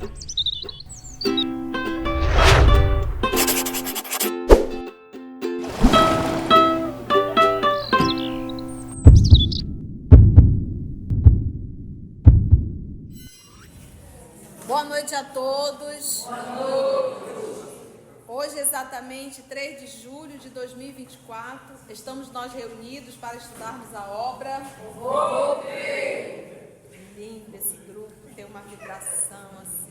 Boa noite a todos. Boa noite. Hoje, exatamente 3 de julho de 2024, estamos nós reunidos para estudarmos a obra. Lindo esse grupo, tem uma vibração assim.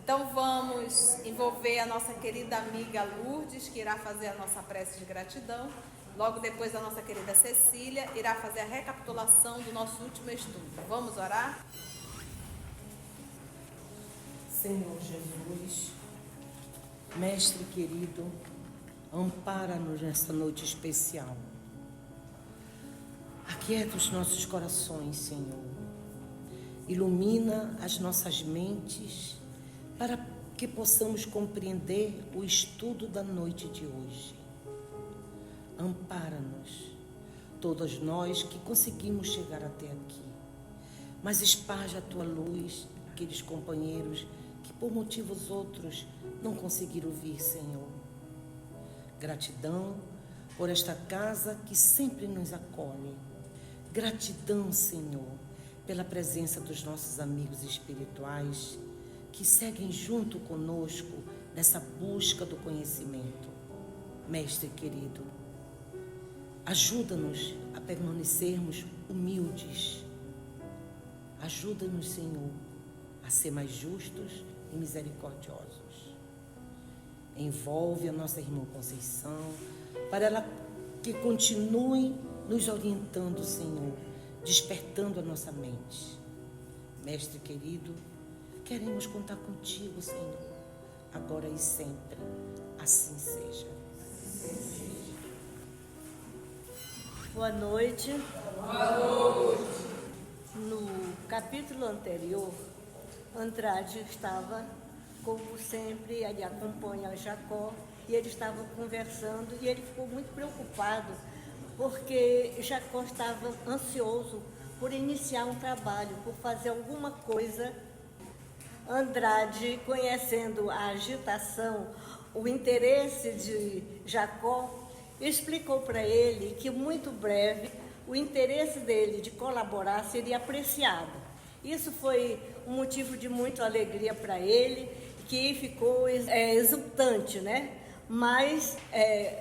Então vamos envolver a nossa querida amiga Lourdes, que irá fazer a nossa prece de gratidão. Logo depois a nossa querida Cecília irá fazer a recapitulação do nosso último estudo. Vamos orar? Senhor Jesus, Mestre querido, ampara-nos nesta noite especial. Aquieta os nossos corações, Senhor. Ilumina as nossas mentes para que possamos compreender o estudo da noite de hoje. Ampara-nos, todos nós que conseguimos chegar até aqui, mas esparja a tua luz, aqueles companheiros que por motivos outros não conseguiram vir, Senhor. Gratidão por esta casa que sempre nos acolhe. Gratidão, Senhor, pela presença dos nossos amigos espirituais que seguem junto conosco nessa busca do conhecimento. Mestre querido, ajuda-nos a permanecermos humildes. Ajuda-nos, Senhor, a ser mais justos e misericordiosos. Envolve a nossa irmã Conceição, para ela que continue nos orientando, Senhor, despertando a nossa mente. Mestre querido, queremos contar contigo, Senhor, agora e sempre. Assim seja. Boa noite. Boa noite. No capítulo anterior, Andrade estava, como sempre, ele acompanha Jacó, e eles estavam conversando, e ele ficou muito preocupado, porque Jacó estava ansioso por iniciar um trabalho, por fazer alguma coisa. Andrade, conhecendo a agitação, o interesse de Jacó, explicou para ele que muito breve o interesse dele de colaborar seria apreciado. Isso foi um motivo de muita alegria para ele, que ficou exultante, né? Mas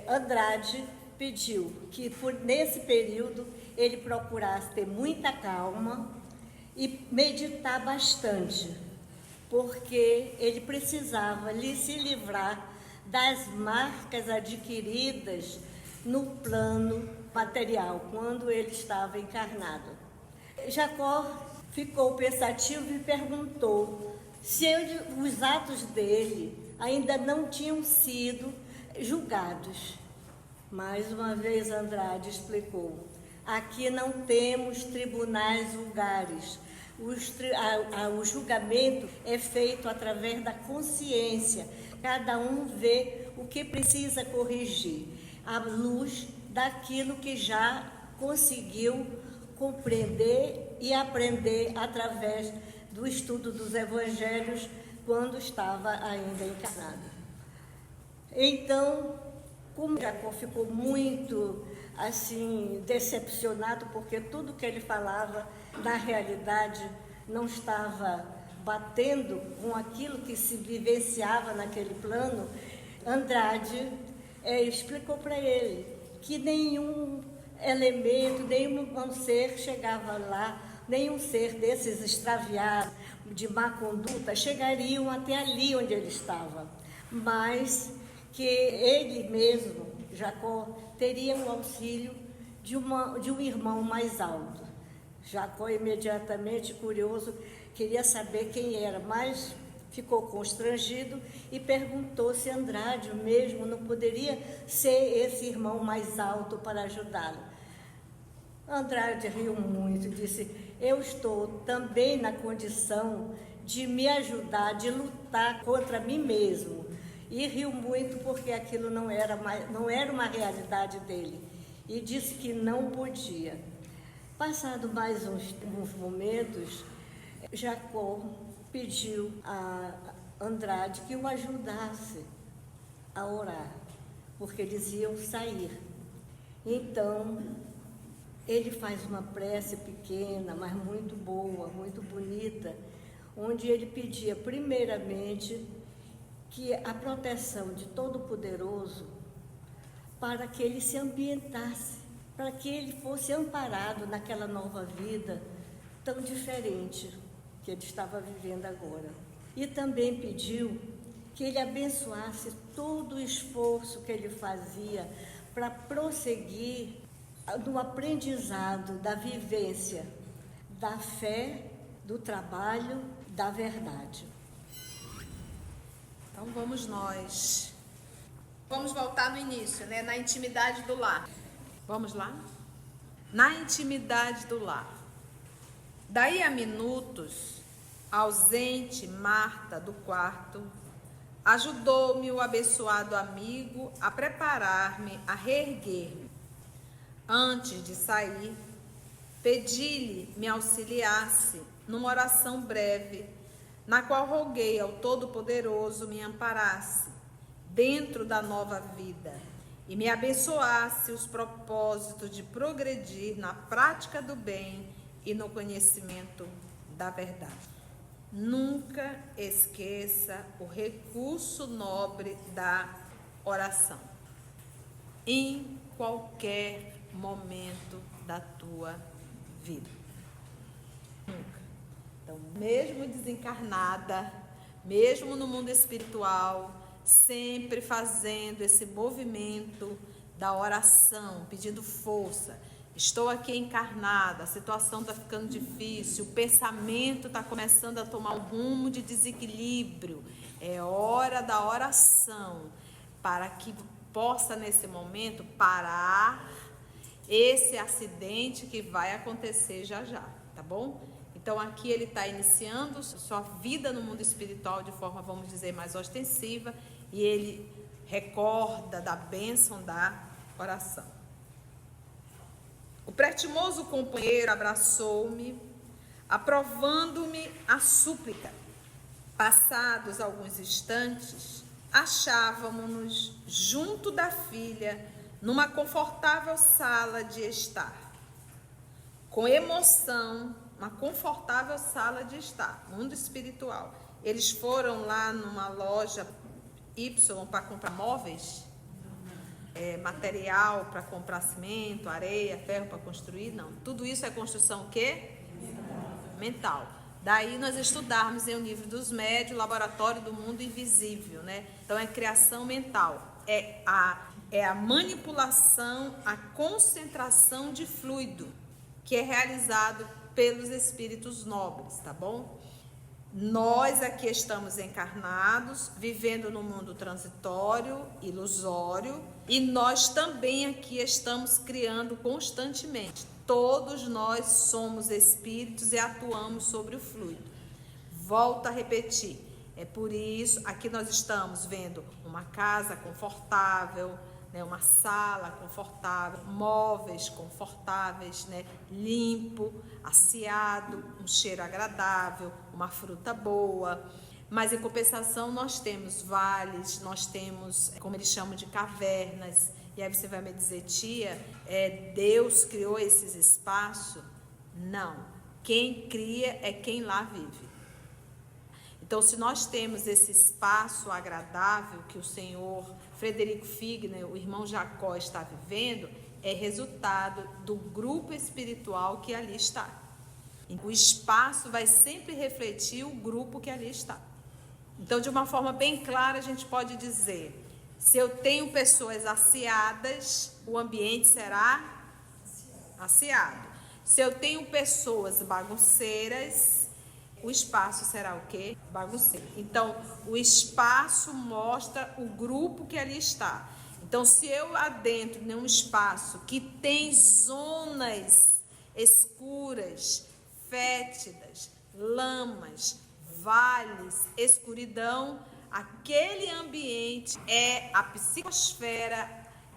Andrade pediu que nesse período ele procurasse ter muita calma e meditar bastante, porque ele precisava se livrar das marcas adquiridas no plano material, quando ele estava encarnado. Jacó ficou pensativo e perguntou se os atos dele ainda não tinham sido julgados. Mais uma vez Andrade explicou: aqui não temos tribunais vulgares. O julgamento é feito através da consciência. Cada um vê o que precisa corrigir, à luz daquilo que já conseguiu compreender e aprender através do estudo dos evangelhos quando estava ainda encarnado. Então, como Jacó ficou muito assim decepcionado, porque tudo que ele falava na realidade não estava batendo com aquilo que se vivenciava naquele plano, Andrade explicou para ele que nenhum elemento, nenhum ser chegava lá, nenhum ser desses extraviados, de má conduta, chegariam até ali onde ele estava, mas que ele mesmo, Jacó, teria o auxílio de um irmão mais alto. Jacó, imediatamente curioso, queria saber quem era, mas ficou constrangido e perguntou se Andrade mesmo não poderia ser esse irmão mais alto para ajudá-lo. Andrade riu muito e disse: eu estou também na condição de me ajudar, de lutar contra mim mesmo. E riu muito porque aquilo não era uma realidade dele. E disse que não podia. Passado mais uns momentos, Jacó pediu a Andrade que o ajudasse a orar, porque eles iam sair. Então, ele faz uma prece pequena, mas muito boa, muito bonita, onde ele pedia primeiramente que a proteção de Todo-Poderoso para que ele se ambientasse, para que ele fosse amparado naquela nova vida tão diferente que ele estava vivendo agora. E também pediu que ele abençoasse todo o esforço que ele fazia para prosseguir no aprendizado da vivência, da fé, do trabalho, da verdade. Então vamos nós. Vamos voltar no início, né? Na intimidade do lar. Vamos lá? Na intimidade do lar. Daí a minutos, ausente Marta do quarto, ajudou-me o abençoado amigo a preparar-me, a reerguer-me. Antes de sair, pedi-lhe me auxiliasse numa oração breve, na qual roguei ao Todo-Poderoso me amparasse dentro da nova vida e me abençoasse os propósitos de progredir na prática do bem e no conhecimento da verdade. Nunca esqueça o recurso nobre da oração, em qualquer momento da tua vida. Nunca. Então, mesmo desencarnada, mesmo no mundo espiritual, sempre fazendo esse movimento da oração, pedindo força. Estou aqui encarnada, a situação está ficando difícil, o pensamento está começando a tomar um rumo de desequilíbrio. É hora da oração, para que possa, nesse momento, parar esse acidente que vai acontecer já já, tá bom? Então, aqui ele está iniciando sua vida no mundo espiritual de forma, vamos dizer, mais ostensiva, e ele recorda da bênção da oração. O pretimoso companheiro abraçou-me, aprovando-me a súplica. Passados alguns instantes, achávamos-nos junto da filha, numa confortável sala de estar. Com emoção, uma confortável sala de estar, mundo espiritual. Eles foram lá numa loja Y para comprar móveis, material para comprar cimento, areia, ferro para construir, não. Tudo isso é construção o quê? Mental. Daí nós estudarmos em O Livro dos Médiuns, o Laboratório do Mundo Invisível, né? Então é criação mental, é a manipulação, a concentração de fluido que é realizado pelos espíritos nobres, tá bom? Nós aqui estamos encarnados, vivendo no mundo transitório, ilusório, e nós também aqui estamos criando constantemente. Todos nós somos espíritos e atuamos sobre o fluido. Volto a repetir, é por isso, aqui nós estamos vendo uma casa confortável, né, uma sala confortável, móveis confortáveis, né, limpo, asseado, um cheiro agradável, uma fruta boa. Mas em compensação nós temos vales, nós temos, como eles chamam de cavernas. E aí você vai me dizer, tia, Deus criou esses espaços? Não, quem cria é quem lá vive. Então, se nós temos esse espaço agradável que o senhor Frederico Figner, o irmão Jacó, está vivendo, é resultado do grupo espiritual que ali está. O espaço vai sempre refletir o grupo que ali está. Então, de uma forma bem clara, a gente pode dizer, se eu tenho pessoas asseadas, o ambiente será asseado. Se eu tenho pessoas bagunceiras, o espaço será o quê? Bagunceiro. Então, o espaço mostra o grupo que ali está. Então, se eu adentro em um espaço que tem zonas escuras, fétidas, lamas, vales, escuridão, aquele ambiente é a psicosfera,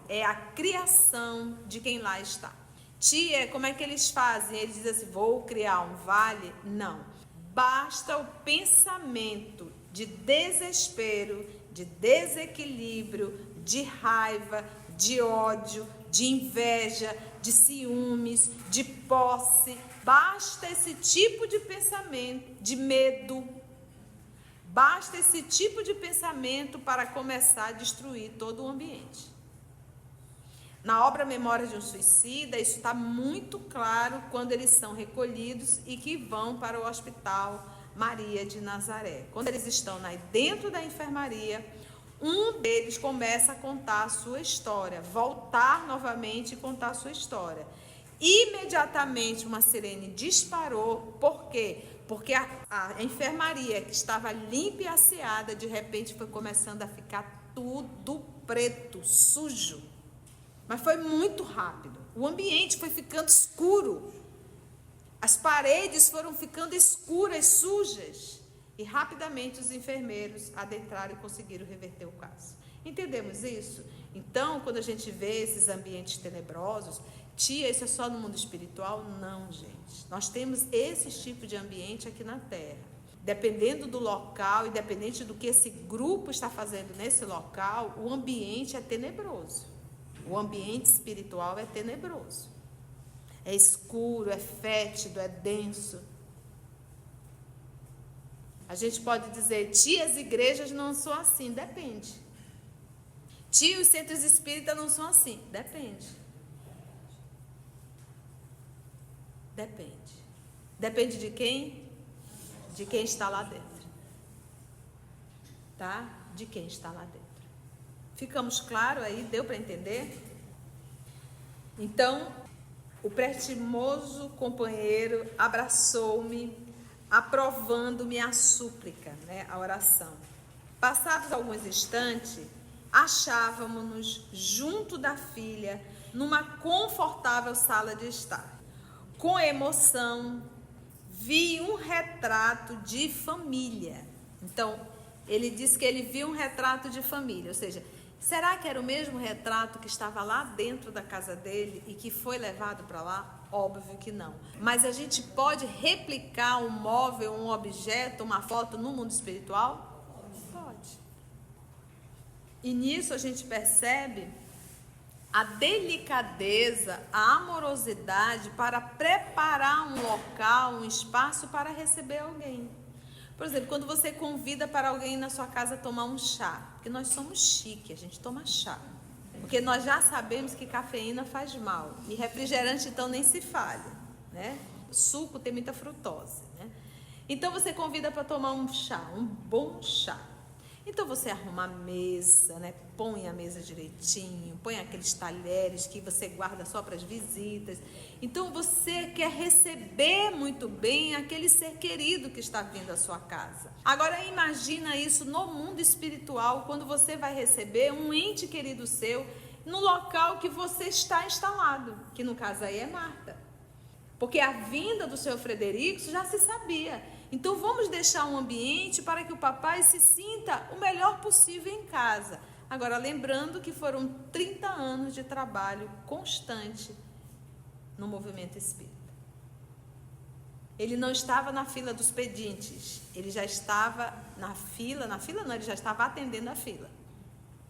é a criação de quem lá está. Tia, como é que eles fazem? Eles dizem assim, vou criar um vale? Não. basta o pensamento de desespero, de desequilíbrio, de raiva, de ódio, de inveja, de ciúmes, de posse. Basta esse tipo de pensamento, de medo. Basta esse tipo de pensamento para começar a destruir todo o ambiente. Na obra Memórias de um Suicida, isso está muito claro quando eles são recolhidos e que vão para o Hospital Maria de Nazaré. Quando eles estão dentro da enfermaria, um deles começa a contar a sua história, voltar novamente e contar a sua história. Imediatamente uma sirene disparou. Por quê? Porque a enfermaria, que estava limpa e asseada, de repente foi começando a ficar tudo preto, sujo. Mas foi muito rápido. O ambiente foi ficando escuro. As paredes foram ficando escuras, sujas. E rapidamente os enfermeiros adentraram e conseguiram reverter o caso. Entendemos isso? Então, quando a gente vê esses ambientes tenebrosos, tia, isso é só no mundo espiritual? Não, gente. Nós temos esse tipo de ambiente aqui na Terra. Dependendo do local e dependente do que esse grupo está fazendo nesse local, o ambiente é tenebroso. O ambiente espiritual é tenebroso. É escuro, é fétido, é denso. A gente pode dizer, tia, as igrejas não são assim. Depende. Tia, os centros espíritas não são assim. Depende. Depende. Depende de quem? De quem está lá dentro. Tá? De quem está lá dentro. Ficamos claros aí? Deu para entender? Então, o prestimoso companheiro abraçou-me, aprovando-me a súplica, a oração. Passados alguns instantes, achávamos-nos junto da filha, numa confortável sala de estar. Com emoção, vi um retrato de família. Então, ele disse que ele viu um retrato de família, ou seja, será que era o mesmo retrato que estava lá dentro da casa dele e que foi levado para lá? Óbvio que não. Mas a gente pode replicar um móvel, um objeto, uma foto no mundo espiritual? Pode. E nisso a gente percebe a delicadeza, a amorosidade para preparar um local, um espaço para receber alguém. Por exemplo, quando você convida para alguém na sua casa tomar um chá, porque nós somos chique, a gente toma chá. Porque nós já sabemos que cafeína faz mal. E refrigerante, então, nem se fale, Suco tem muita frutose, Então, você convida para tomar um chá, um bom chá. Então, você arruma a mesa, Põe a mesa direitinho, põe aqueles talheres que você guarda só para as visitas. Então, você quer receber muito bem aquele ser querido que está vindo à sua casa. Agora, imagina isso no mundo espiritual, quando você vai receber um ente querido seu no local que você está instalado, que no caso aí é Marta. Porque a vinda do seu Frederico já se sabia. Então, vamos deixar um ambiente para que o papai se sinta o melhor possível em casa. Agora, lembrando que foram 30 anos de trabalho constante no movimento espírita. Ele não estava na fila dos pedintes, ele já estava ele já estava atendendo a fila.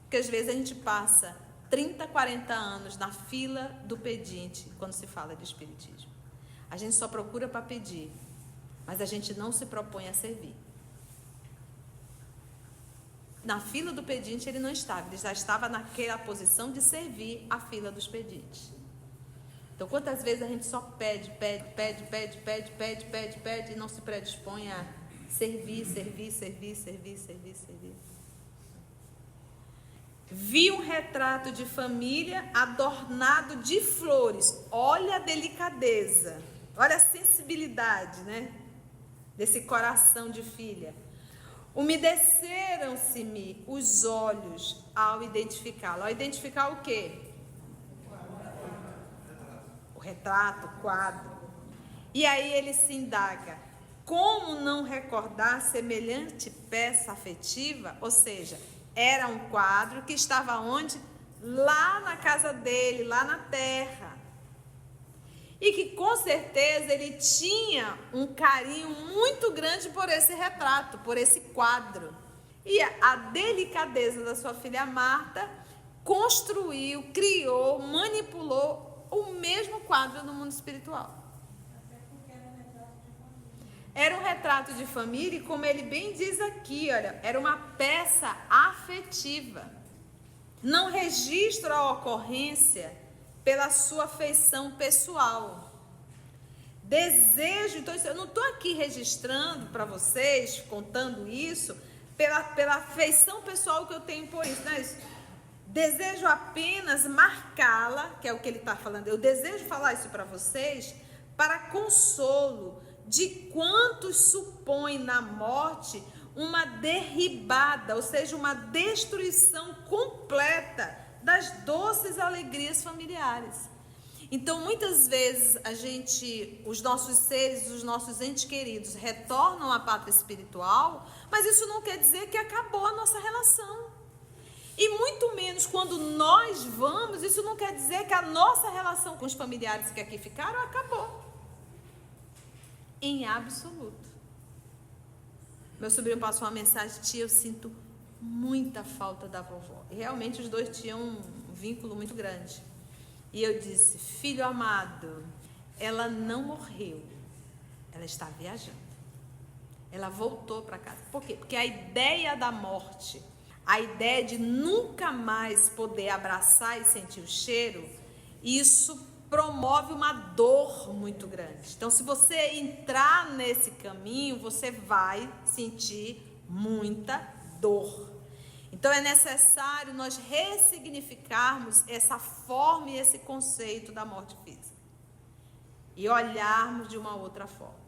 Porque às vezes a gente passa 30, 40 anos na fila do pedinte quando se fala de espiritismo. A gente só procura para pedir, mas a gente não se propõe a servir. Na fila do pedinte ele não estava, ele já estava naquela posição de servir a fila dos pedintes. Então, quantas vezes a gente só pede e não se predispõe a servir. Vi um retrato de família adornado de flores. Olha a delicadeza, olha a sensibilidade, desse coração de filha. Umedeceram-se-me os olhos ao identificá-lo. Ao identificar o quê? O retrato, o quadro. E aí ele se indaga: como não recordar semelhante peça afetiva? Ou seja, era um quadro que estava onde? Lá na casa dele, lá na terra. e que com certeza ele tinha um carinho muito grande por esse retrato, por esse quadro. E a delicadeza da sua filha Marta construiu, criou, manipulou o mesmo quadro no mundo espiritual. Era um retrato de família e, como ele bem diz aqui, olha, era uma peça afetiva. Não registra a ocorrência pela sua feição pessoal. Desejo, então eu não estou aqui registrando para vocês, contando isso, pela feição pessoal que eu tenho por isso, não é isso? Desejo apenas marcá-la, que é o que ele está falando, eu desejo falar isso para vocês, para consolo de quantos supõem na morte uma derribada, ou seja, uma destruição completa das doces alegrias familiares. Então, muitas vezes, os nossos seres, os nossos entes queridos retornam à pátria espiritual, mas isso não quer dizer que acabou a nossa relação. E muito menos quando nós vamos, isso não quer dizer que a nossa relação com os familiares que aqui ficaram acabou. Em absoluto. Meu sobrinho passou uma mensagem: tia, eu sinto muita falta da vovó. E realmente os dois tinham um vínculo muito grande. E eu disse: filho amado, ela não morreu, ela está viajando. Ela voltou para casa. Por quê? Porque a ideia da morte, a ideia de nunca mais poder abraçar e sentir o cheiro, isso promove uma dor muito grande. Então, se você entrar nesse caminho, você vai sentir muita dor. Então, é necessário nós ressignificarmos essa forma e esse conceito da morte física e olharmos de uma outra forma.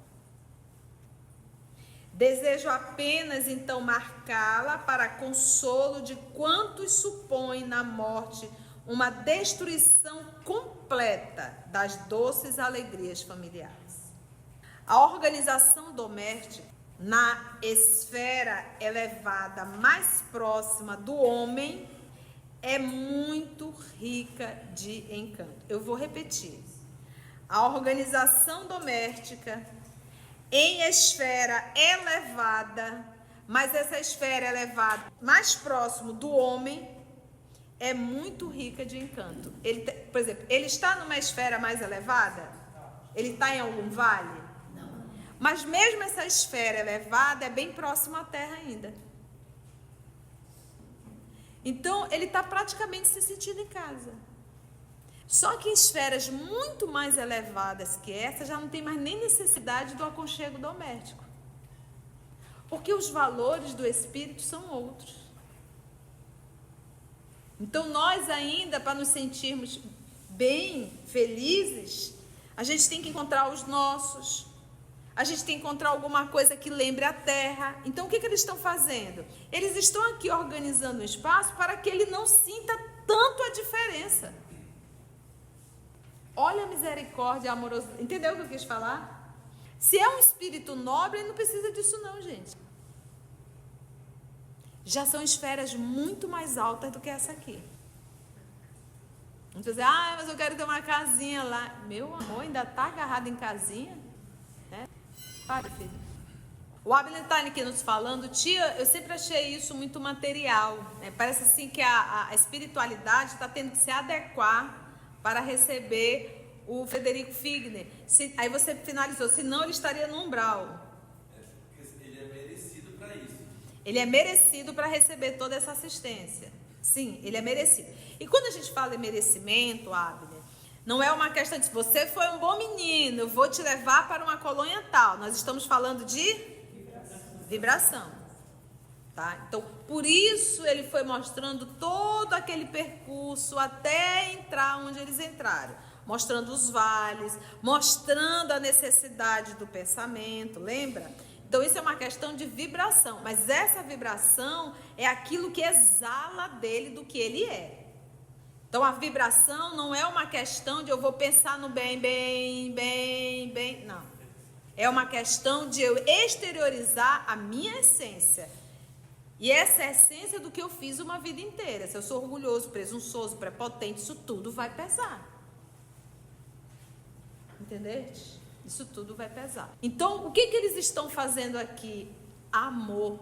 Desejo apenas, então, marcá-la para consolo de quantos supõem na morte uma destruição completa das doces alegrias familiares. A organização doméstica, na esfera elevada mais próxima do homem, é muito rica de encanto. Eu vou repetir. A organização doméstica, em esfera elevada, mas essa esfera elevada mais próximo do homem, é muito rica de encanto. Por exemplo, ele está numa esfera mais elevada? Ele está em algum vale? Não. Mas mesmo essa esfera elevada é bem próxima à Terra ainda. Então, ele está praticamente se sentindo em casa. Só que em esferas muito mais elevadas que essa, já não tem mais nem necessidade do aconchego doméstico. Porque os valores do espírito são outros. Então, nós ainda, para nos sentirmos bem, felizes, a gente tem que encontrar os nossos. A gente tem que encontrar alguma coisa que lembre a terra. Então, o que eles estão fazendo? Eles estão aqui organizando um espaço para que ele não sinta tanto a diferença. Olha a misericórdia amorosa. Entendeu o que eu quis falar? Se é um espírito nobre, ele não precisa disso não, gente. Já são esferas muito mais altas do que essa aqui. Vamos dizer, mas eu quero ter uma casinha lá. Meu amor, ainda está agarrado em casinha? Né? Pare, filho. O Abner está aqui nos falando, tia, eu sempre achei isso muito material. Né? Parece assim que a espiritualidade está tendo que se adequar para receber o Frederico Figner. Aí você finalizou, senão ele estaria no umbral. Ele é merecido para receber toda essa assistência. Sim, ele é merecido. E quando a gente fala em merecimento, Abner, não é uma questão de você foi um bom menino, eu vou te levar para uma colônia tal. Nós estamos falando de vibração. Tá? Então, por isso ele foi mostrando todo aquele percurso até entrar onde eles entraram. Mostrando os vales, mostrando a necessidade do pensamento, lembra? Então, isso é uma questão de vibração, mas essa vibração é aquilo que exala dele do que ele é. Então, a vibração não é uma questão de eu vou pensar no bem, não. É uma questão de eu exteriorizar a minha essência. E essa é a essência do que eu fiz uma vida inteira. Se eu sou orgulhoso, presunçoso, prepotente, isso tudo vai pesar. Entendeste? Isso tudo vai pesar. Então, o que eles estão fazendo aqui? Amor.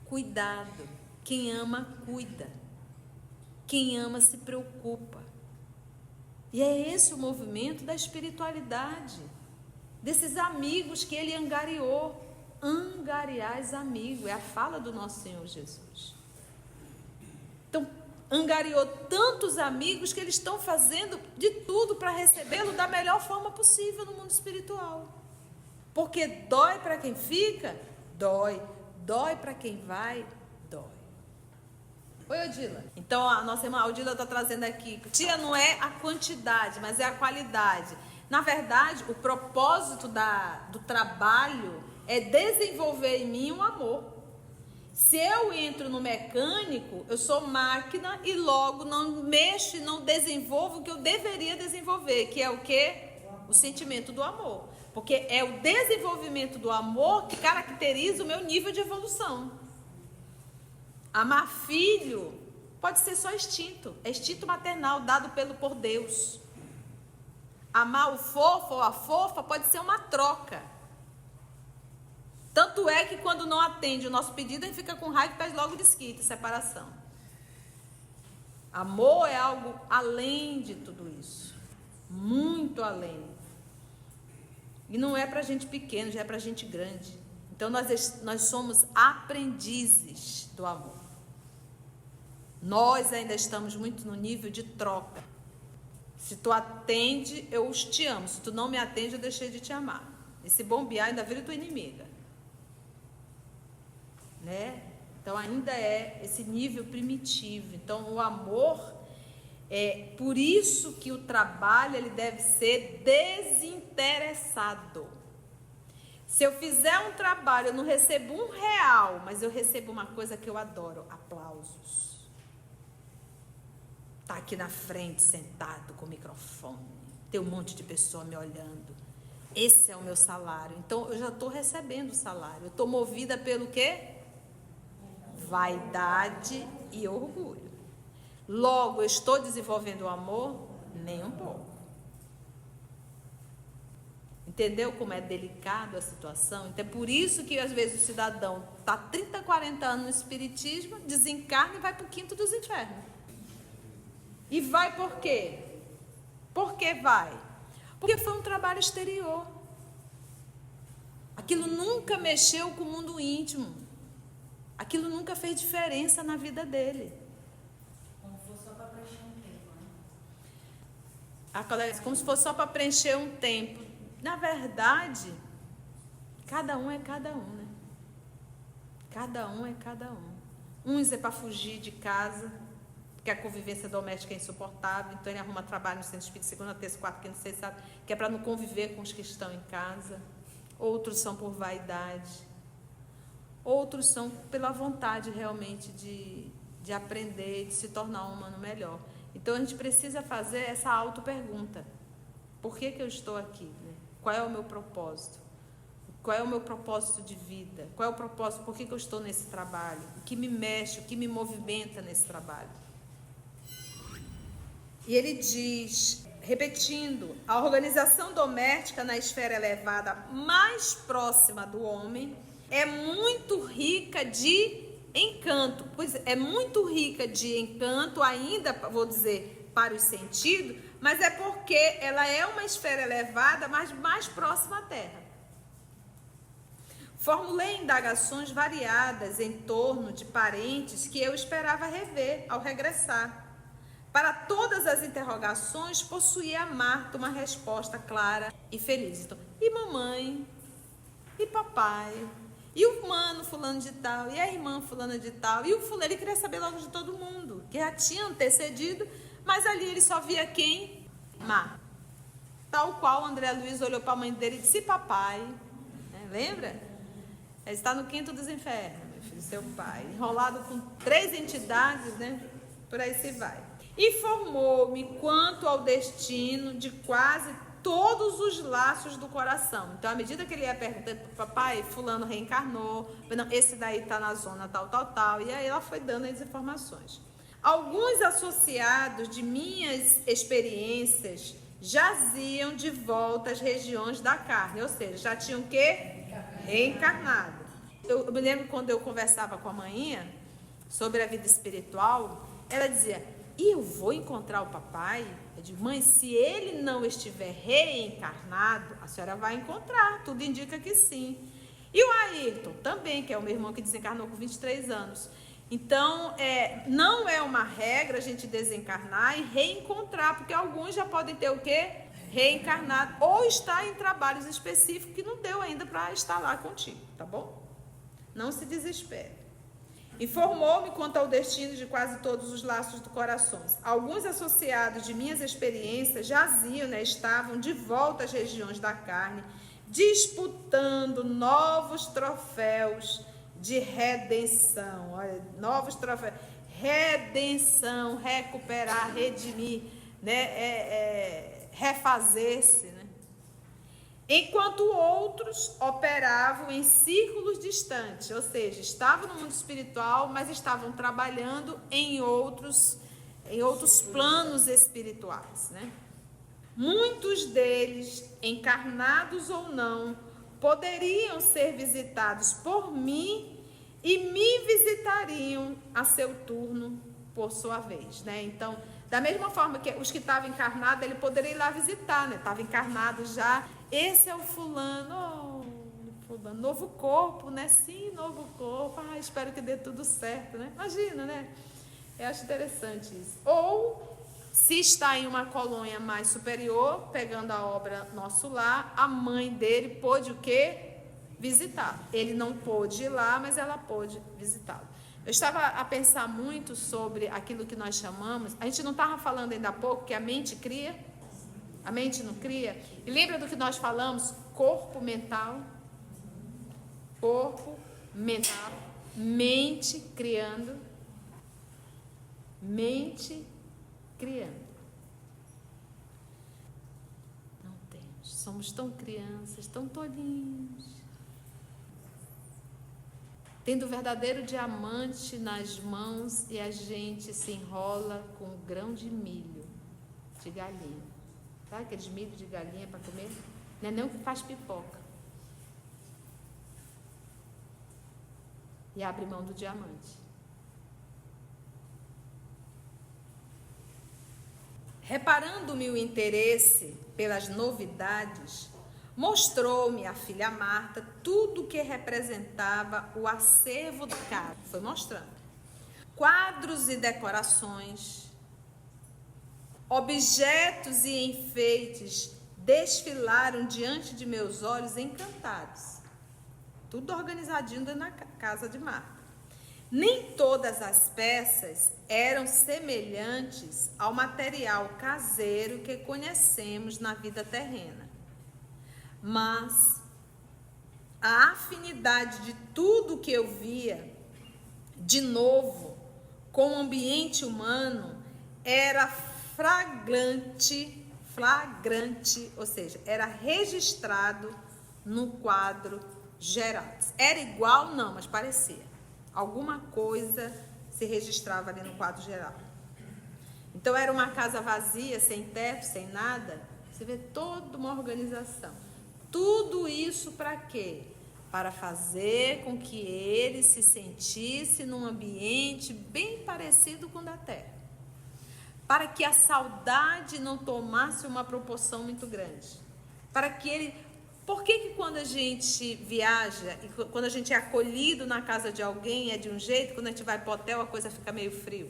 Cuidado. Quem ama, cuida. Quem ama, se preocupa. E é esse o movimento da espiritualidade. Desses amigos que ele angariou. Angariais amigos. É a fala do nosso Senhor Jesus. Então, angariou tantos amigos que eles estão fazendo de tudo para recebê-lo da melhor forma possível no mundo espiritual. Porque dói para quem fica? Dói. Dói para quem vai? Dói. Oi, Odila. Então, a nossa irmã Odila está trazendo aqui. Tia, não é a quantidade, mas é a qualidade. Na verdade, o propósito do trabalho é desenvolver em mim um amor. Se eu entro no mecânico, eu sou máquina e logo não mexo e não desenvolvo o que eu deveria desenvolver, que é o quê? O sentimento do amor. Porque é o desenvolvimento do amor que caracteriza o meu nível de evolução. Amar filho pode ser só instinto. É instinto maternal dado por Deus. Amar o fofo ou a fofa pode ser uma troca. Tanto é que quando não atende o nosso pedido, a gente fica com raiva e pede logo desquite, separação. Amor é algo além de tudo isso. Muito além. E não é para gente pequena, já é para gente grande. Então nós somos aprendizes do amor. Nós ainda estamos muito no nível de troca. Se tu atende, eu te amo. Se tu não me atende, eu deixei de te amar. E se bombear, ainda vira tua inimiga. Né? Então ainda é esse nível primitivo. Então o amor é por isso que o trabalho ele deve ser desinteressado. Se eu fizer um trabalho, eu não recebo R$1, mas eu recebo uma coisa que eu adoro: aplausos. Tá aqui na frente, sentado com o microfone, tem um monte de pessoa me olhando. Esse é o meu salário. Então eu já estou recebendo o salário. Eu estou movida pelo quê? Vaidade e orgulho. Logo, eu estou desenvolvendo o amor? Nem um pouco. Entendeu como é delicado a situação? Então é por isso que às vezes o cidadão está 30, 40 anos no espiritismo, desencarna e vai para o quinto dos infernos. E vai por quê? Por que vai? Porque foi um trabalho exterior. Aquilo nunca mexeu com o mundo íntimo. Aquilo nunca fez diferença na vida dele. Como se fosse só para preencher um tempo, né? A colega disse, como se fosse só para preencher um tempo. Na verdade, cada um é cada um, né? Cada um é cada um. Uns é para fugir de casa, porque a convivência doméstica é insuportável, então ele arruma trabalho no centro espírita, segunda, terça, quarta, quinta, sexta, sábado, que é para não conviver com os que estão em casa. Outros são por vaidade. Outros são pela vontade realmente de aprender, de se tornar um humano melhor. Então a gente precisa fazer essa auto-pergunta. Por que eu estou aqui? Né? Qual é o meu propósito? Qual é o meu propósito de vida? Qual é o propósito? Por que eu estou nesse trabalho? O que me mexe, o que me movimenta nesse trabalho? E ele diz, repetindo, a organização doméstica na esfera elevada mais próxima do homem é muito rica de encanto. Pois é muito rica de encanto ainda, vou dizer, para os sentidos, mas é porque ela é uma esfera elevada, mas mais próxima à Terra. Formulei indagações variadas em torno de parentes que eu esperava rever ao regressar. Para todas as interrogações, possuía a Marta uma resposta clara e feliz. Então, e mamãe? E papai? E o mano fulano de tal? E a irmã fulana de tal? E o fulano, ele queria saber logo de todo mundo, que já tinha antecedido, mas ali ele só via quem? Marta. Tal qual o André Luiz olhou para a mãe dele e disse, papai, né? Lembra? Ele está no quinto dos infernos, meu filho, seu pai, enrolado com 3 entidades, né? Por aí se vai. Informou-me quanto ao destino de quase todos os laços do coração. Então, à medida que ele ia perguntando para o papai, fulano reencarnou, não, esse daí está na zona tal, tal, tal, e aí ela foi dando as informações. Alguns associados de minhas experiências jaziam de volta às regiões da carne, ou seja, já tinham o quê? Reencarnado. Eu me lembro quando eu conversava com a manhinha sobre a vida espiritual, ela dizia, e eu vou encontrar o papai? Eu digo, mãe, se ele não estiver reencarnado, a senhora vai encontrar, tudo indica que sim. E o Ayrton também, que é o meu irmão que desencarnou com 23 anos. Então, não é uma regra a gente desencarnar e reencontrar, porque alguns já podem ter o quê? Reencarnado, ou estar em trabalhos específicos que não deu ainda para estar lá contigo, tá bom? Não se desespere. Informou-me quanto ao destino de quase todos os laços do coração. Alguns associados de minhas experiências jaziam, estavam de volta às regiões da carne, disputando novos troféus de redenção. Olha, novos troféus. Redenção, recuperar, redimir, refazer-se, né? Enquanto outros operavam em círculos distantes, ou seja, estavam no mundo espiritual, mas estavam trabalhando em outros planos espirituais, né? Muitos deles, encarnados ou não, poderiam ser visitados por mim e me visitariam a seu turno por sua vez, né? Então, da mesma forma que os que estavam encarnados, ele poderia ir lá visitar, né? Estava encarnado já. Esse é o fulano, fulano, novo corpo, né? Sim, novo corpo. Espero que dê tudo certo, né? Imagina, né? Eu acho interessante isso. Ou, se está em uma colônia mais superior, pegando a obra Nosso Lar, a mãe dele pôde o quê? Visitá-lo. Ele não pôde ir lá, mas ela pôde visitá-lo. Eu estava a pensar muito sobre aquilo que nós chamamos, a gente não estava falando ainda há pouco que a mente cria? A mente não cria? E lembra do que nós falamos? Corpo mental, mente criando, mente criando. Não temos, somos tão crianças, tão tolinhos. Tendo o verdadeiro diamante nas mãos e a gente se enrola com um grão de milho de galinha. Sabe aqueles milho de galinha para comer? Não é nem o que faz pipoca. E abre mão do diamante. Reparando-me o interesse pelas novidades, mostrou-me a filha Marta tudo o que representava o acervo da casa. Foi mostrando. Quadros e decorações, objetos e enfeites desfilaram diante de meus olhos encantados. Tudo organizadinho na casa de Marta. Nem todas as peças eram semelhantes ao material caseiro que conhecemos na vida terrena. Mas a afinidade de tudo que eu via, de novo, com o ambiente humano, era flagrante, ou seja, era registrado no quadro geral. Era igual, não, mas parecia. Alguma coisa se registrava ali no quadro geral. Então, era uma casa vazia, sem teto, sem nada. Você vê toda uma organização. Tudo isso para quê? Para fazer com que ele se sentisse num ambiente bem parecido com o da Terra. Para que a saudade não tomasse uma proporção muito grande. Para que ele... Por que quando a gente viaja e quando a gente é acolhido na casa de alguém é de um jeito, quando a gente vai para o hotel a coisa fica meio frio?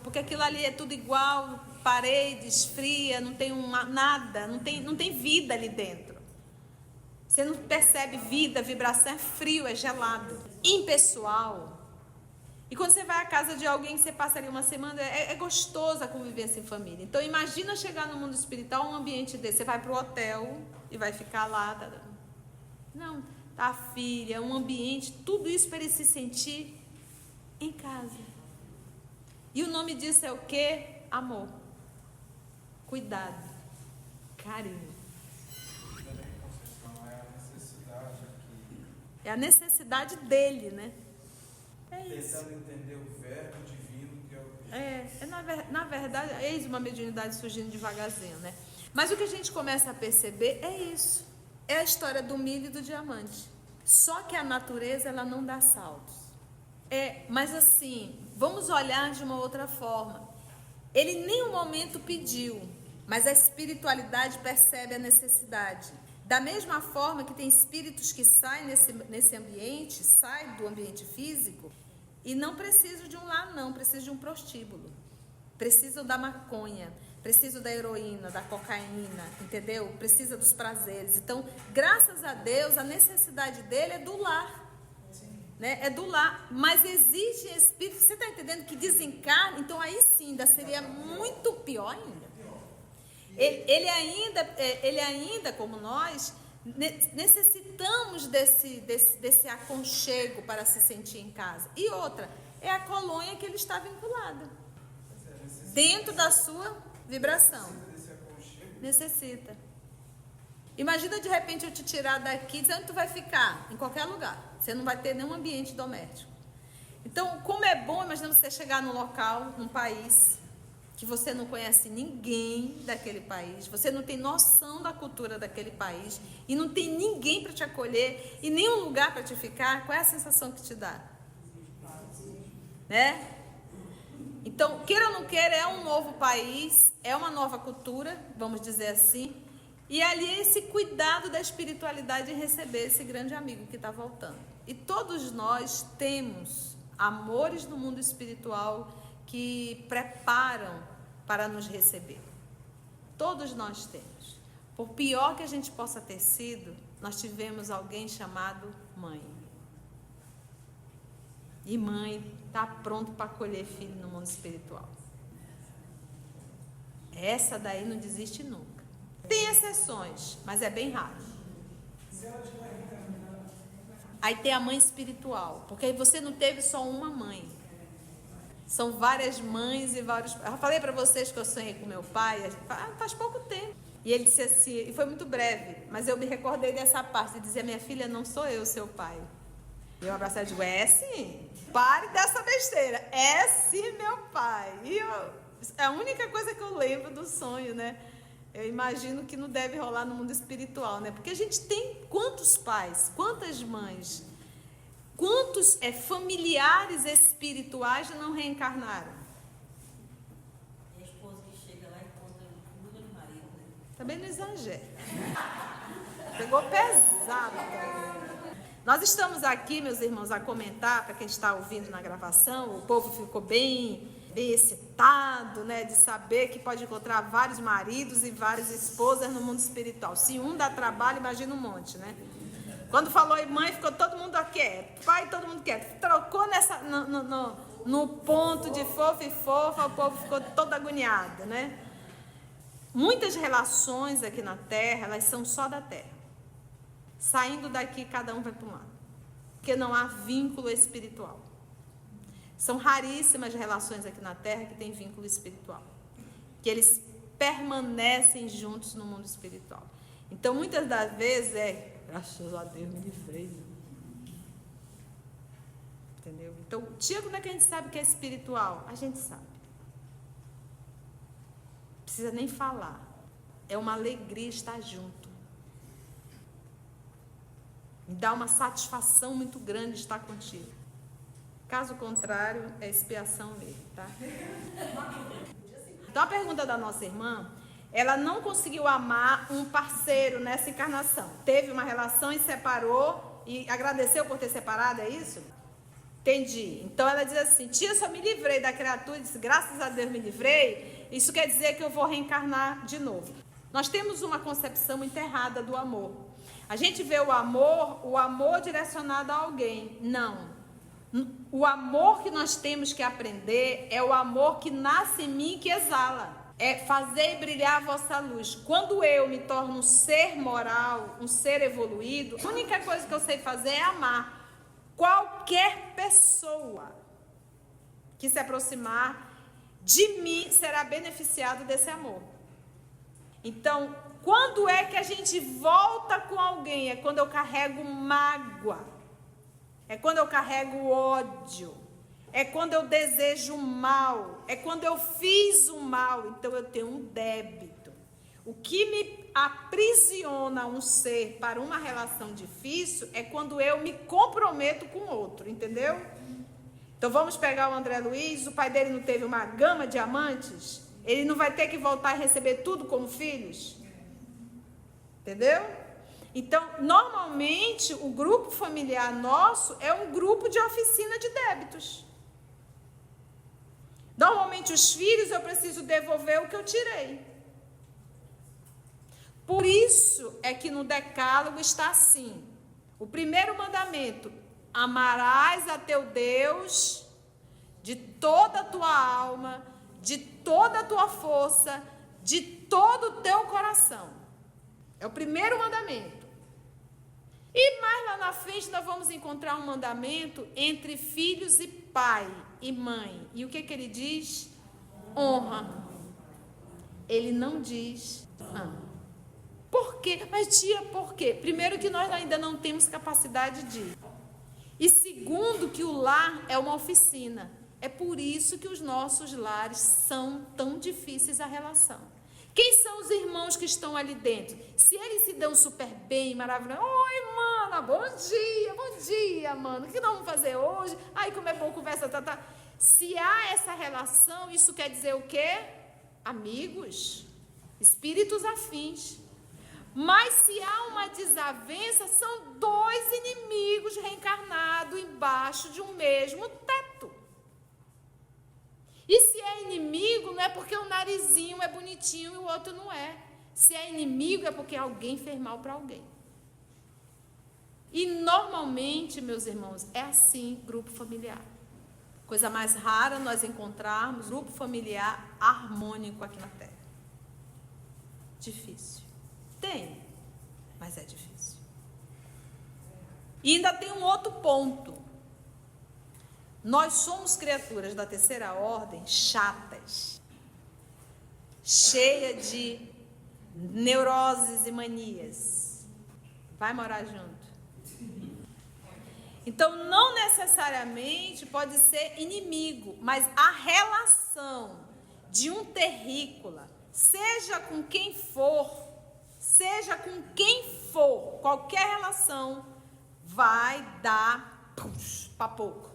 Porque aquilo ali é tudo igual, paredes, fria, não tem nada, não tem vida ali dentro. Você não percebe vida, vibração, é frio, é gelado, impessoal. E quando você vai à casa de alguém, você passa ali uma semana, é gostoso a convivência em família. Então, imagina chegar no mundo espiritual, um ambiente desse. Você vai para o hotel e vai ficar lá. Não, tá a filha, um ambiente, tudo isso para ele se sentir em casa. E o nome disso é o quê? Amor. Cuidado. Carinho. É a necessidade dele, né? É isso. Tentando entender o verbo divino que é o Na verdade, eis uma mediunidade surgindo devagarzinho, né? Mas o que a gente começa a perceber é isso. É a história do milho e do diamante. Só que a natureza, ela não dá saltos. Mas assim, vamos olhar de uma outra forma. Ele em nenhum momento pediu, mas a espiritualidade percebe a necessidade. Da mesma forma que tem espíritos que saem nesse ambiente, saem do ambiente físico e não precisam de um lar, não, precisam de um prostíbulo. Precisam da maconha, precisam da heroína, da cocaína, entendeu? Precisa dos prazeres. Então, graças a Deus, a necessidade dele é do lar. Né? É do lar. Mas existem espíritos, você está entendendo, que desencarnam, então aí sim, ainda seria muito pior ainda. Ele ainda, como nós, necessitamos desse aconchego para se sentir em casa. E outra, é a colônia que ele está vinculado. Dentro da sua vibração. Necessita. Imagina de repente eu te tirar daqui, dizendo que tu vai ficar em qualquer lugar. Você não vai ter nenhum ambiente doméstico. Então, como é bom, imagina você chegar num local, num país, que você não conhece ninguém daquele país, você não tem noção da cultura daquele país, e não tem ninguém para te acolher, e nenhum lugar para te ficar. Qual é a sensação que te dá? Né? Então, queira ou não queira, é um novo país, é uma nova cultura, vamos dizer assim, e ali é esse cuidado da espiritualidade em receber esse grande amigo que está voltando. E todos nós temos amores no mundo espiritual que preparam para nos receber. Todos nós temos. Por pior que a gente possa ter sido, nós tivemos alguém chamado mãe. E mãe está pronto para acolher filho no mundo espiritual. Essa daí não desiste nunca. Tem exceções, mas é bem raro. Aí tem a mãe espiritual, porque aí você não teve só uma mãe. São várias mães e vários... Eu falei para vocês que eu sonhei com meu pai faz pouco tempo. E ele disse assim, e foi muito breve, mas eu me recordei dessa parte, de dizer, minha filha, não sou eu seu pai. E eu abracei e digo, é sim, pare dessa besteira, é sim meu pai. E é a única coisa que eu lembro do sonho, né? Eu imagino que não deve rolar no mundo espiritual, né? Porque a gente tem quantos pais, quantas mães, quantos familiares espirituais não reencarnaram? A esposa que chega lá e encontra o número do marido, né? Também não exagera. Pegou pesado. Nós estamos aqui, meus irmãos, a comentar, para quem está ouvindo na gravação, o povo ficou bem excitado, né, de saber que pode encontrar vários maridos e várias esposas no mundo espiritual. Se um dá trabalho, imagina um monte, né? Quando falou em mãe, ficou todo mundo quieto, pai, todo mundo quieto. Trocou no ponto de fofo e fofa, o povo ficou todo agoniado, né? Muitas relações aqui na Terra, elas são só da Terra. Saindo daqui, cada um vai para um lado. Porque não há vínculo espiritual. São raríssimas relações aqui na Terra que têm vínculo espiritual. Que eles permanecem juntos no mundo espiritual. Então, muitas das vezes graças a Deus, me livrei. Entendeu? Então, tia, como é que a gente sabe que é espiritual? A gente sabe. Não precisa nem falar. É uma alegria estar junto. Me dá uma satisfação muito grande estar contigo. Caso contrário, é expiação mesmo, tá? Então, a pergunta da nossa irmã, ela não conseguiu amar um parceiro nessa encarnação. Teve uma relação e separou e agradeceu por ter separado, é isso? Entendi. Então, ela diz assim, tia, só me livrei da criatura, disse, graças a Deus me livrei, isso quer dizer que eu vou reencarnar de novo. Nós temos uma concepção muito errada do amor. A gente vê o amor direcionado a alguém. Não. O amor que nós temos que aprender é o amor que nasce em mim e que exala. É fazer brilhar a vossa luz. Quando eu me torno um ser moral, um ser evoluído, a única coisa que eu sei fazer é amar. Qualquer pessoa que se aproximar de mim será beneficiado desse amor. Então, quando é que a gente volta com alguém? É quando eu carrego mágoa. É quando eu carrego ódio. É quando eu desejo mal. É quando eu fiz o mal. Então eu tenho um débito. O que me aprisiona um ser para uma relação difícil é quando eu me comprometo com outro, entendeu? Então vamos pegar o André Luiz, o pai dele não teve uma gama de amantes? Ele não vai ter que voltar e receber tudo como filhos? Entendeu? Então, normalmente, o grupo familiar nosso é um grupo de oficina de débitos. Normalmente, os filhos eu preciso devolver o que eu tirei. Por isso é que no Decálogo está assim. O primeiro mandamento: amarás a teu Deus de toda a tua alma, de toda a tua força, de todo o teu coração. É o primeiro mandamento. E mais lá na frente nós vamos encontrar um mandamento entre filhos e pai e mãe. E o que ele diz? Honra. Ele não diz ama. Por quê? Mas tia, por quê? Primeiro que nós ainda não temos capacidade de. E segundo que o lar é uma oficina. É por isso que os nossos lares são tão difíceis a relação. Quem são os irmãos que estão ali dentro? Se eles se dão super bem, maravilhoso. Oi, mana, bom dia, mano. O que nós vamos fazer hoje? Ai, como é bom conversa, tá. Se há essa relação, isso quer dizer o quê? Amigos, espíritos afins. Mas se há uma desavença, são dois inimigos reencarnados embaixo de um mesmo teto. E se é inimigo, não é porque o narizinho é bonitinho e o outro não é. Se é inimigo, é porque alguém fez mal para alguém. E normalmente, meus irmãos, é assim grupo familiar. Coisa mais rara nós encontrarmos grupo familiar harmônico aqui na Terra. Difícil. Tem, mas é difícil. E ainda tem um outro ponto. Nós somos criaturas da terceira ordem chatas, cheia de neuroses e manias. Vai morar junto. Então, não necessariamente pode ser inimigo, mas a relação de um terrícola, seja com quem for, qualquer relação vai dar para pouco.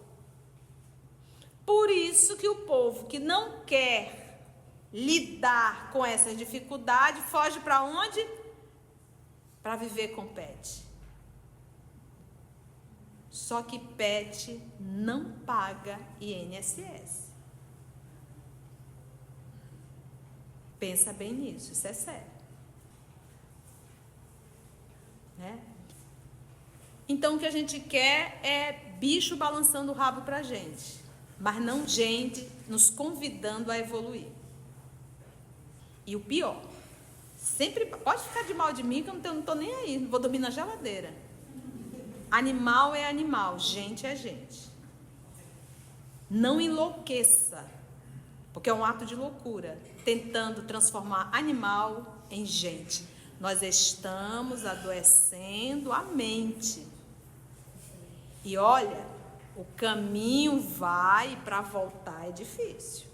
Por isso que o povo que não quer lidar com essas dificuldades foge para onde? Para viver com pet. Só que pet não paga INSS. Pensa bem nisso, isso é sério. Né? Então o que a gente quer é bicho balançando o rabo pra gente, mas não gente nos convidando a evoluir. E o pior, sempre pode ficar de mal de mim que eu não tô nem aí, não vou dormir na geladeira. Animal é animal, gente é gente. Não enlouqueça, porque é um ato de loucura, tentando transformar animal em gente. Nós estamos adoecendo a mente. E olha, o caminho vai para voltar é difícil.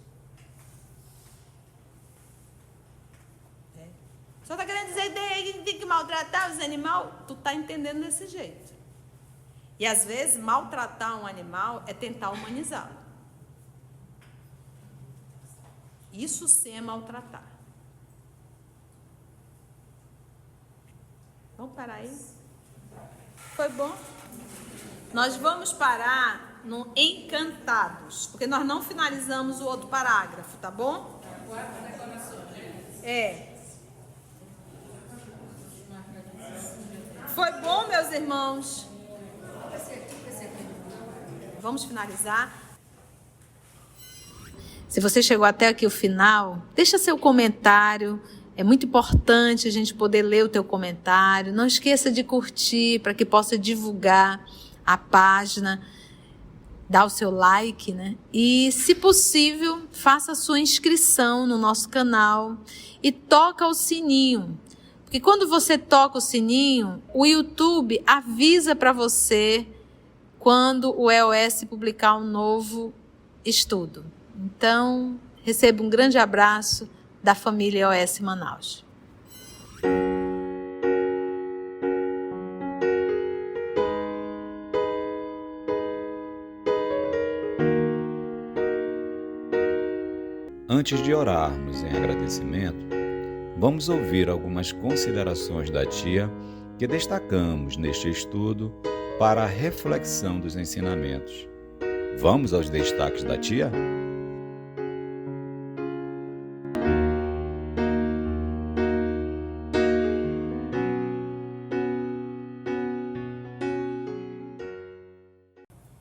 Só está querendo dizer que tem que maltratar os animais? Tu está entendendo desse jeito. E às vezes maltratar um animal é tentar humanizá-lo. Isso sim é maltratar. Vamos parar aí? Foi bom? Nós vamos parar no Encantados, porque nós não finalizamos o outro parágrafo, tá bom? É. Foi bom, meus irmãos? Vamos finalizar? Se você chegou até aqui o final, deixa seu comentário. É muito importante a gente poder ler o teu comentário. Não esqueça de curtir para que possa divulgar a página. Dá o seu like, né? E, se possível, faça a sua inscrição no nosso canal e toca o sininho. Porque quando você toca o sininho, o YouTube avisa para você quando o EOS publicar um novo estudo. Então, receba um grande abraço da família OS Manaus. Antes de orarmos em agradecimento, vamos ouvir algumas considerações da tia que destacamos neste estudo para a reflexão dos ensinamentos. Vamos aos destaques da tia?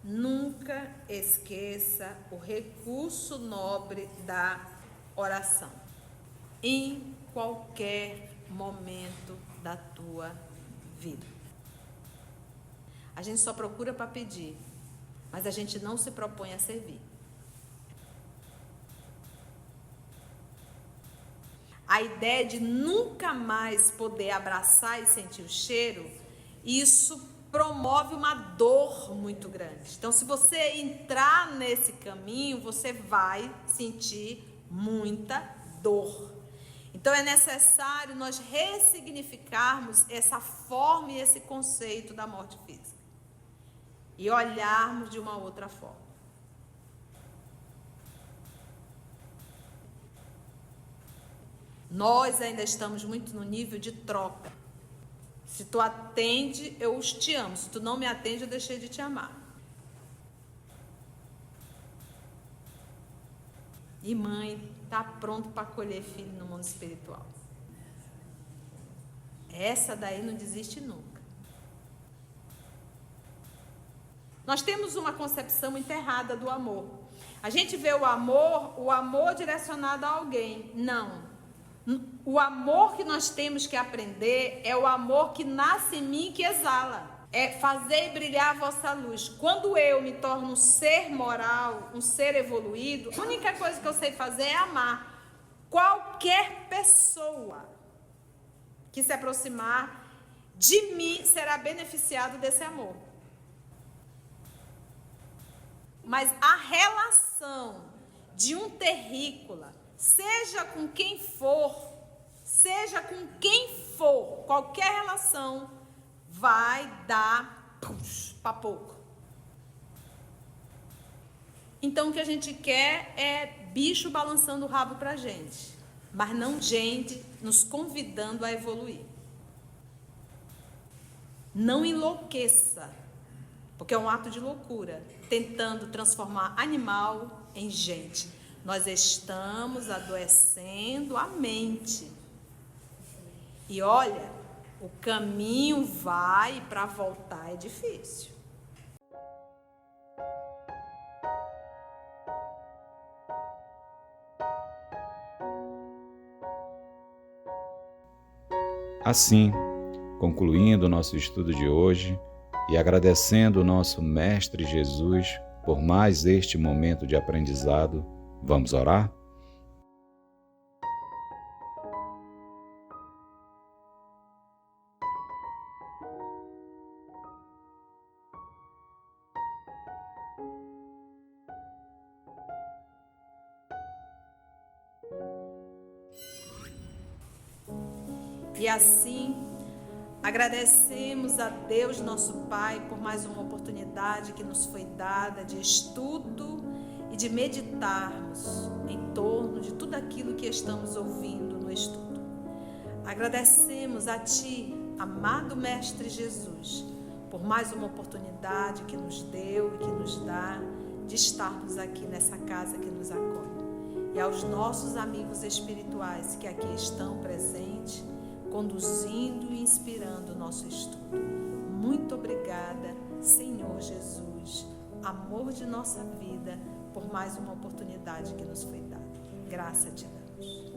Nunca esqueça o recurso nobre da oração. Em qualquer momento da tua vida. A gente só procura para pedir, mas a gente não se propõe a servir. A ideia de nunca mais poder abraçar e sentir o cheiro, isso promove uma dor muito grande. Então, se você entrar nesse caminho, você vai sentir muita dor. Então, é necessário nós ressignificarmos essa forma e esse conceito da morte física e olharmos de uma outra forma. Nós ainda estamos muito no nível de troca. Se tu atende, eu te amo. Se tu não me atende, eu deixei de te amar. E mãe está pronto para acolher filho no mundo espiritual. Essa daí não desiste nunca. Nós temos uma concepção muito errada do amor. A gente vê o amor direcionado a alguém. Não. O amor que nós temos que aprender é o amor que nasce em mim e que exala. É fazer brilhar a vossa luz. Quando eu me torno um ser moral, um ser evoluído, a única coisa que eu sei fazer é amar. Qualquer pessoa que se aproximar de mim será beneficiado desse amor. Mas a relação de um terrícola, seja com quem for, qualquer relação vai dar para pouco. Então o que a gente quer é bicho balançando o rabo pra gente, mas não gente nos convidando a evoluir. Não enlouqueça, porque é um ato de loucura, tentando transformar animal em gente. Nós estamos adoecendo a mente. E olha, o caminho vai para voltar é difícil. Assim, concluindo o nosso estudo de hoje e agradecendo o nosso Mestre Jesus por mais este momento de aprendizado, vamos orar? E assim, agradecemos a Deus, nosso Pai, por mais uma oportunidade que nos foi dada de estudo e de meditarmos em torno de tudo aquilo que estamos ouvindo no estudo. Agradecemos a Ti, amado Mestre Jesus, por mais uma oportunidade que nos deu e que nos dá de estarmos aqui nessa casa que nos acolhe. E aos nossos amigos espirituais que aqui estão presentes, conduzindo e inspirando o nosso estudo. Muito obrigada, Senhor Jesus, amor de nossa vida, por mais uma oportunidade que nos foi dada. Graça te damos.